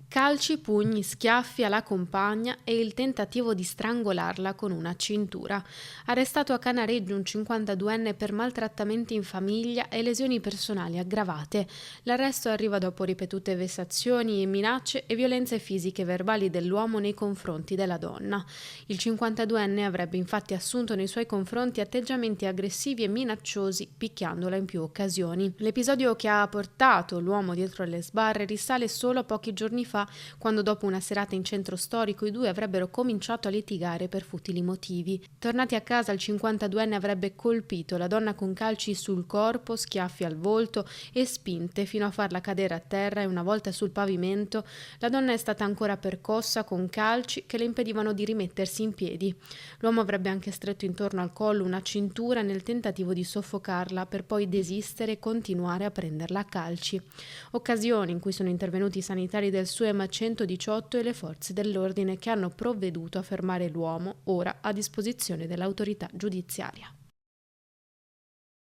Calci, pugni, schiaffi alla compagna e il tentativo di strangolarla con una cintura. Arrestato a Canareggio un 52enne per maltrattamenti in famiglia e lesioni personali aggravate. L'arresto arriva dopo ripetute vessazioni, minacce e violenze fisiche e verbali dell'uomo nei confronti della donna. Il 52enne avrebbe infatti assunto nei suoi confronti atteggiamenti aggressivi e minacciosi, picchiandola in più occasioni. L'episodio che ha portato l'uomo dietro le sbarre risale solo a pochi giorni fa, quando dopo una serata in centro storico i due avrebbero cominciato a litigare per futili motivi. Tornati a casa, il 52enne avrebbe colpito la donna con calci sul corpo, schiaffi al volto e spinte fino a farla cadere a terra, e una volta sul pavimento la donna è stata ancora percossa con calci che le impedivano di rimettersi in piedi. L'uomo avrebbe anche stretto intorno al collo una cintura nel tentativo di soffocarla, per poi desistere e continuare a prenderla a calci. Occasioni in cui sono intervenuti i sanitari del SUEM 118 e le forze dell'ordine, che hanno provveduto a fermare l'uomo, ora a disposizione dell'autorità giudiziaria.